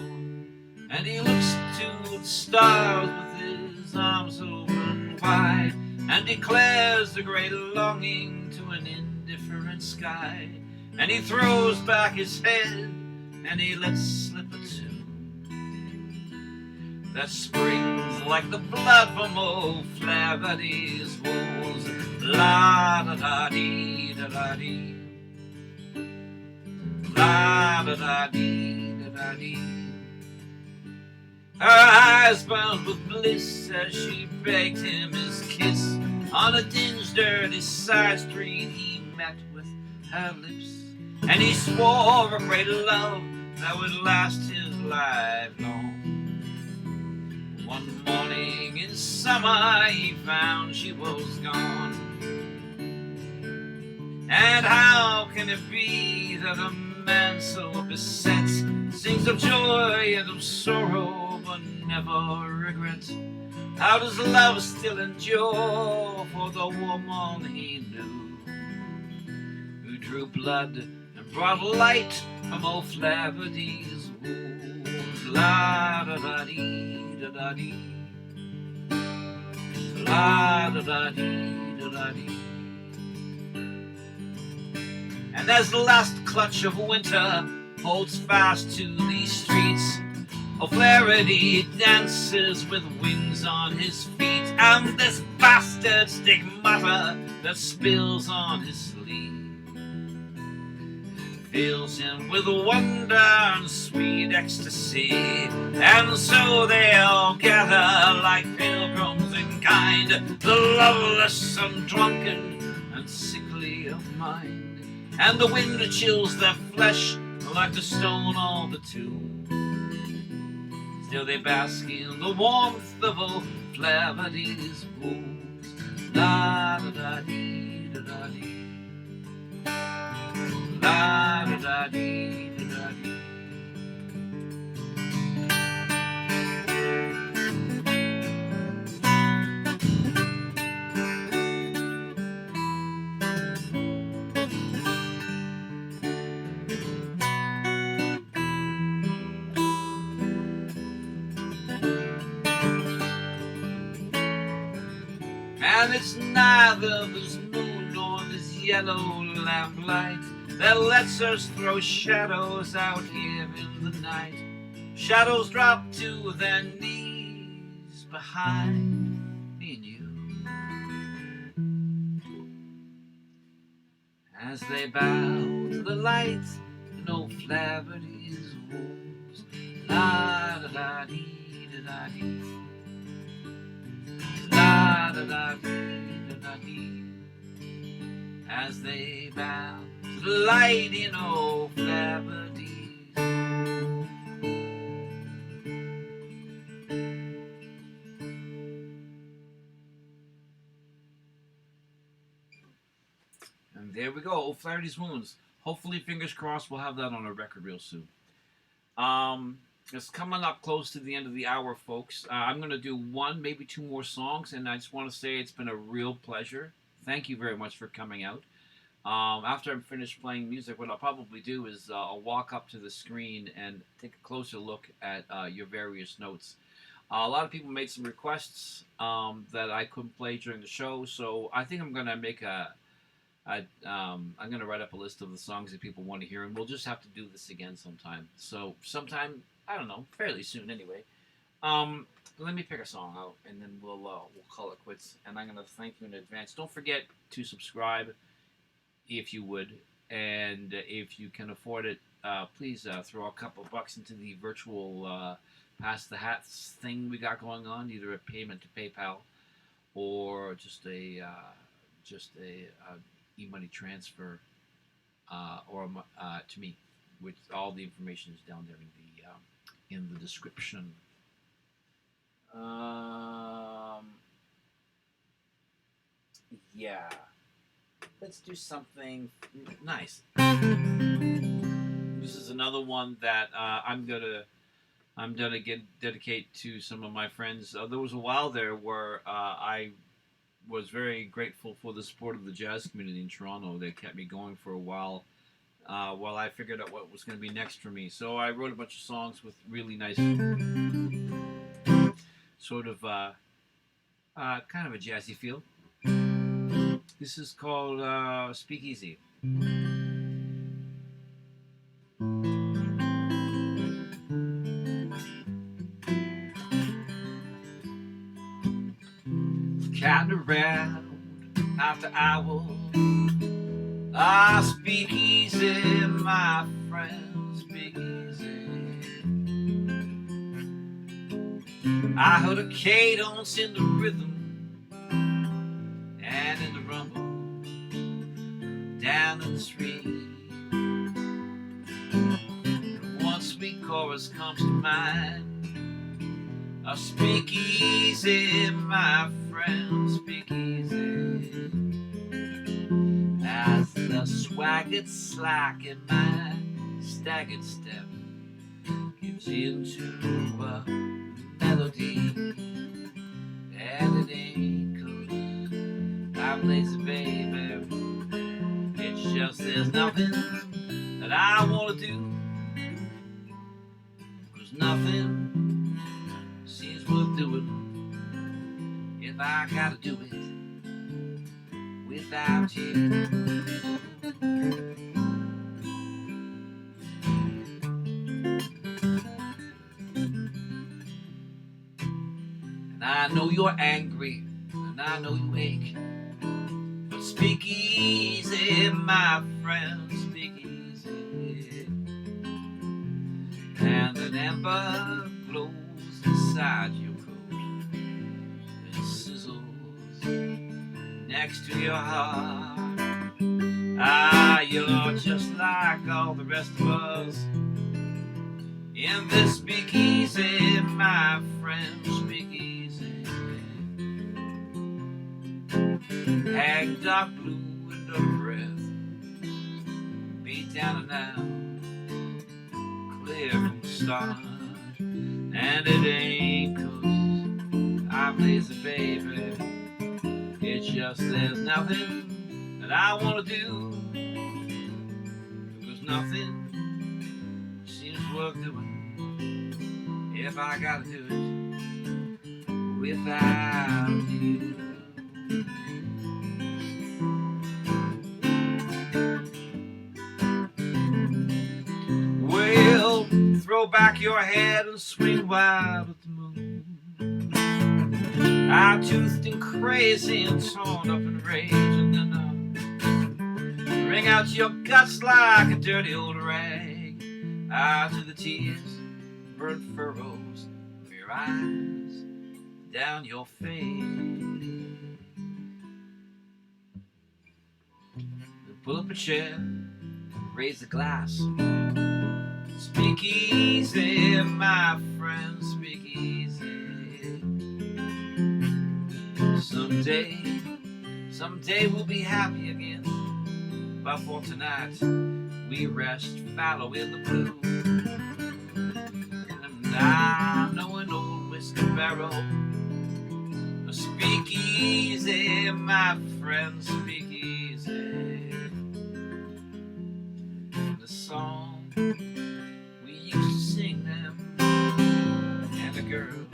and he looks to the stars with his arms open wide, and declares the great longing to an indifferent sky, and he throws back his head and he lets slip a tune that springs like the blood from O'Flaherty's wounds. La da da dee da da dee, la da da dee da da dee. Her eyes burned with bliss as she begged him his kiss. On a dingy, dirty side street he met with her lips, and he swore a great love that would last his life long. One morning in summer he found she was gone. And how can it be that a man so beset sings of joy and of sorrow but never regret? How does love still endure for the woman he knew, who drew blood and brought light from O'Flaherty's wounds? La da da dee da da dee, la da da dee da da dee. And as the last clutch of winter holds fast to these streets, O'Flaherty dances with wings on his feet, and this bastard stigmata that spills on his sleeve fills him with wonder and sweet ecstasy. And so they all gather like pilgrims in kind, the loveless and drunken and sickly of mind, and the wind chills their flesh like the stone on the tomb. Still they bask in the warmth of O'Flaherty's wounds. La da da dee da da dee, la da da dee da da dee. And it's neither this moon nor this yellow lamplight that lets us throw shadows out here in the night. Shadows drop to their knees behind me and you, as they bow to the light in O'Flaherty's wounds. La da da dee da da dee, la da da dee da da dee, as they bow to the light in O'Flaherty's. And there we go, O'Flaherty's Wounds. Hopefully, fingers crossed, we'll have that on a record real soon. It's coming up close to the end of the hour, folks. I'm going to do one, maybe two more songs, and I just want to say it's been a real pleasure. Thank you very much for coming out. After I'm finished playing music, what I'll probably do is I'll walk up to the screen and take a closer look at your various notes. A lot of people made some requests that I couldn't play during the show, so I think I'm going to make I'm going to write up a list of the songs that people want to hear, and we'll just have to do this again sometime. So sometime, I don't know, fairly soon anyway. let me pick a song out, and then we'll call it quits. And I'm gonna thank you in advance. Don't forget to subscribe if you would, and if you can afford it, please throw a couple bucks into the virtual pass the hats thing we got going on, either a payment to PayPal or just a e-money transfer or to me, which all the information is down there in the description. Yeah, let's do something nice. This is another one that I'm gonna dedicate to some of my friends. There was a while there where I was very grateful for the support of the jazz community in Toronto. They kept me going for a while I figured out what was going to be next for me. So I wrote a bunch of songs with really nice, sort of kind of a jazzy feel. This is called Speakeasy. Counting around after hours. Speak easy, my friend, speak easy. I heard a cadence in the rhythm and in the rumble down in the street. One sweet chorus comes to mind. Speak easy, my friend, speak easy. As the swaggered slack in my staggered step gives into a melody, and it ain't cool. I'm lazy, baby. It's just there's nothing that I want to do, 'cause nothing seems worth doing if I gotta do it without you. And I know you're angry, and I know you ache, but speak easy, my friend, speak easy. And an ember glows inside your coat, it sizzles next to your heart. You're just like all the rest of us in this speakeasy, my friend, speakeasy. Hang dark blue and a breath, beat down and out, clear from the start. And it ain't 'cause I'm lazy, baby. It's just there's nothing that I want to do, because nothing seems worth doing if I gotta do it without you. Well, throw back your head and swing wild at the moon. I'm toothed and crazy and torn up in rage, and then wring out your guts like a dirty old rag. Out to the tears, burnt furrows from your eyes, down your face. Pull up a chair, raise the glass. Speak easy, my friend, speak easy. Someday we'll be happy again, but for tonight we rest fallow in the blue. And I know an old whiskey barrel. Speak easy, my friend, speak easy. And the song we used to sing them, and the girl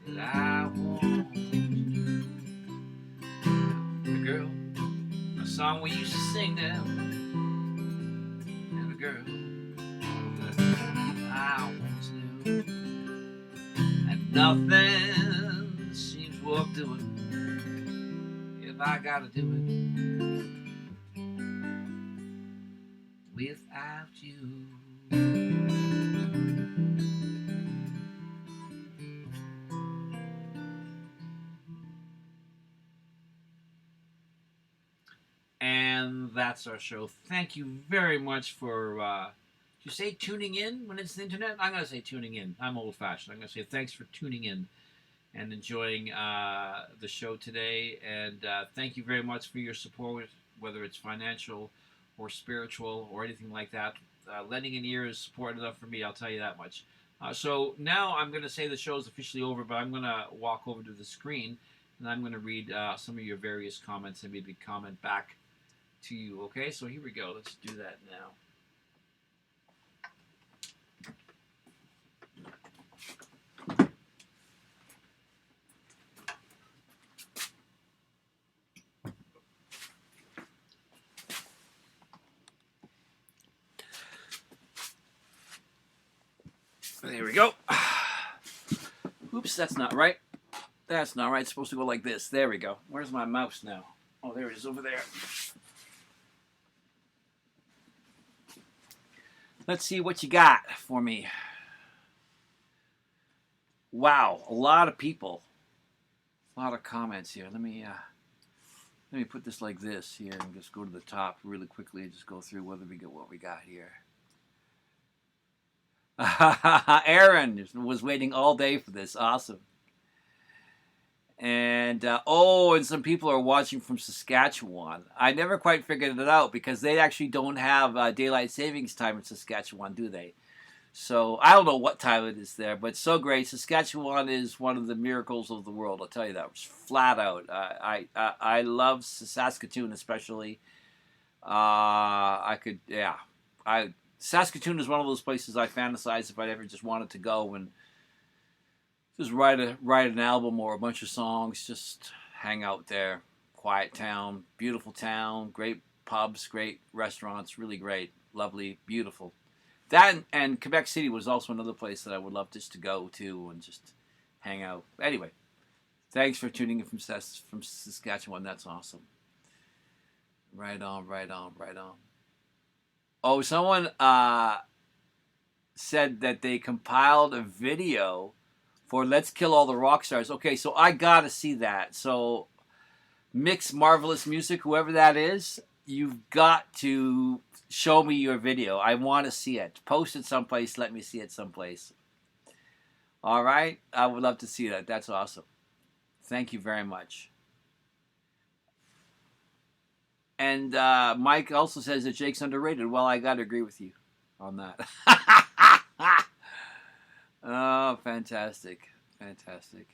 that I want to do. The girl, a song we used to sing them, and the girl that I want to do. And Nothing seems worth doing if I gotta do it without you. And that's our show. Thank you very much for, did you say tuning in when it's the internet? I'm going to say tuning in. I'm old fashioned. I'm going to say thanks for tuning in and enjoying the show today. And thank you very much for your support, whether it's financial or spiritual or anything like that. Lending an ear is support enough for me, I'll tell you that much. So now I'm going to say the show is officially over, but I'm going to walk over to the screen and I'm going to read some of your various comments and maybe comment back to you. Okay, so here we go. Let's do that now. There we go. Oops, that's not right. That's not right. It's supposed to go like this. There we go. Where's my mouse now? Oh, there it is over there. Let's see what you got for me. Wow, a lot of people. A lot of comments here. Let me put this like this here and just go to the top really quickly and just go through whether we get what we got here. Aaron was waiting all day for this. Awesome. And and some people are watching from Saskatchewan. I never quite figured it out because they actually don't have daylight savings time in Saskatchewan, do they? So I don't know what time it is there, but it's so great. Saskatchewan is one of the miracles of the world. I'll tell you that flat out. I love Saskatoon especially. Saskatoon is one of those places I fantasize if I ever just wanted to go and just write an album or a bunch of songs, just hang out there. Quiet town, beautiful town, great pubs, great restaurants, really great, lovely, beautiful. That and Quebec City was also another place that I would love just to go to and just hang out. Anyway, thanks for tuning in from Saskatchewan. That's awesome. Right on. Oh, someone said that they compiled a video for Let's Kill All the Rock Stars. Okay, so I gotta see that. So, Mix Marvelous Music, whoever that is, you've got to show me your video. I want to see it. Post it someplace. Let me see it someplace. All right? I would love to see that. That's awesome. Thank you very much. And Mike also says that Jake's underrated. Well, I got to agree with you on that. Oh, fantastic. Fantastic.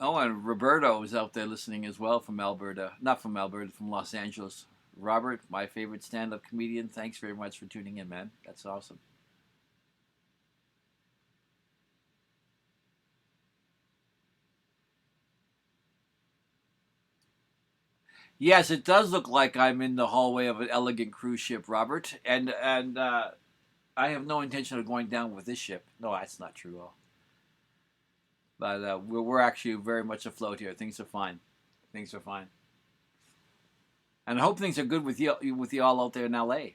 Oh, and Roberto is out there listening as well from Alberta. Not from Alberta, from Los Angeles. Robert, my favorite stand-up comedian. Thanks very much for tuning in, man. That's awesome. Yes, it does look like I'm in the hallway of an elegant cruise ship, Robert. And I have no intention of going down with this ship. No, that's not true at all. But we're actually very much afloat here. Things are fine. Things are fine. And I hope things are good with you all out there in LA.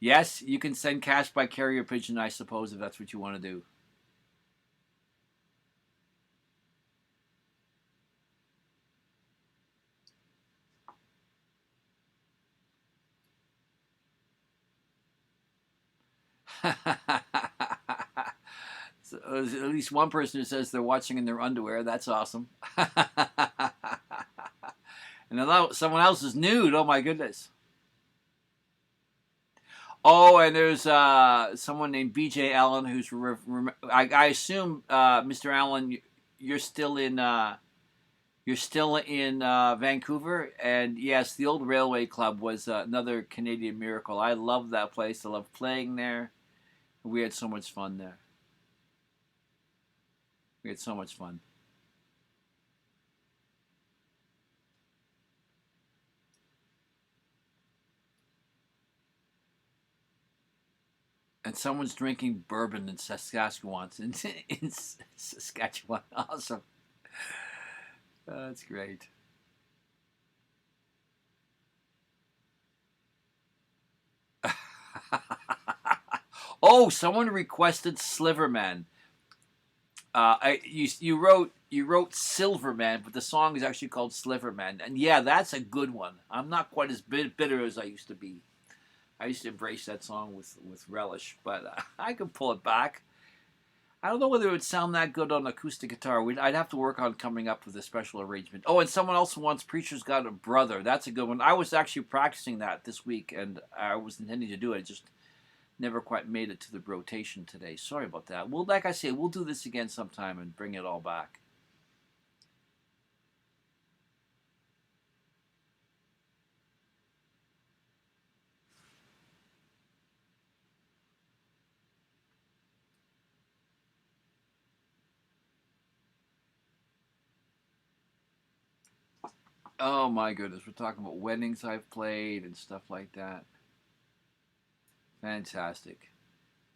Yes, you can send cash by carrier pigeon, I suppose, if that's what you want to do. So, at least one person who says they're watching in their underwear. That's awesome. And someone else is nude. Oh my goodness. Oh, and there's someone named B.J. Allen who's. I assume, Mr. Allen, you're still in. You're still in Vancouver, and yes, the old Railway Club was another Canadian miracle. I love that place. I love playing there. We had so much fun there. We had so much fun. And someone's drinking bourbon in Saskatchewan. In Saskatchewan. Awesome. That's great. Oh, someone requested Sliverman. You wrote Silverman, but the song is actually called Sliverman, and yeah, that's a good one. I'm not quite as bitter as I used to be. I used to embrace that song with relish, but I could pull it back. I don't know whether it would sound that good on acoustic guitar. I'd have to work on coming up with a special arrangement. Oh, and someone else wants Preacher's Got a Brother. That's a good one. I was actually practicing that this week, and I was intending to do it. Just never quite made it to the rotation today. Sorry about that. Well, like I say, we'll do this again sometime and bring it all back. Oh my goodness, we're talking about weddings I've played and stuff like that. Fantastic.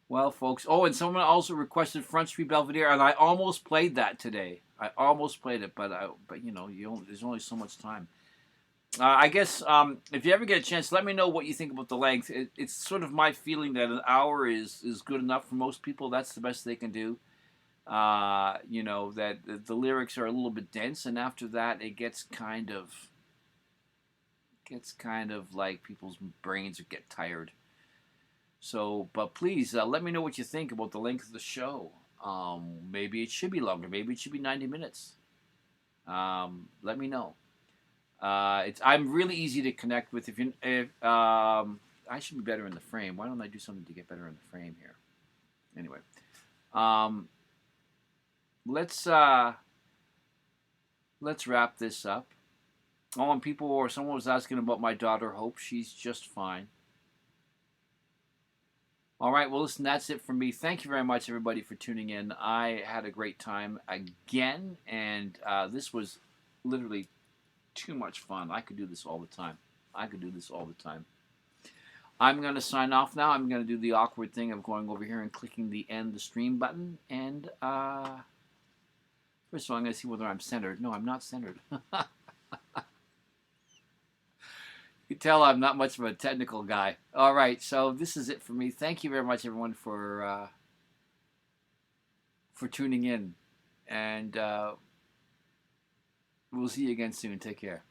Well, folks. Oh, and someone also requested Front Street Belvedere, and I almost played that today. I almost played it, but there's only so much time. I guess if you ever get a chance, let me know what you think about the length. It's sort of my feeling that an hour is good enough for most people. That's the best they can do. That the lyrics are a little bit dense, and after that, it gets kind of like people's brains get tired. So, but please let me know what you think about the length of the show. Maybe it should be longer. Maybe it should be 90 minutes. Let me know. I'm really easy to connect with. If I should be better in the frame. Why don't I do something to get better in the frame here? Anyway, um, let's wrap this up. Oh, and someone was asking about my daughter Hope. She's just fine. All right, well, listen, that's it for me. Thank you very much, everybody, for tuning in. I had a great time again, and this was literally too much fun. I could do this all the time. I'm going to sign off now. I'm going to do the awkward thing of going over here and clicking the end the stream button. And first of all, I'm going to see whether I'm centered. No, I'm not centered. You can tell I'm not much of a technical guy. All right, so this is it for me. Thank you very much, everyone, for tuning in, and we'll see you again soon. Take care.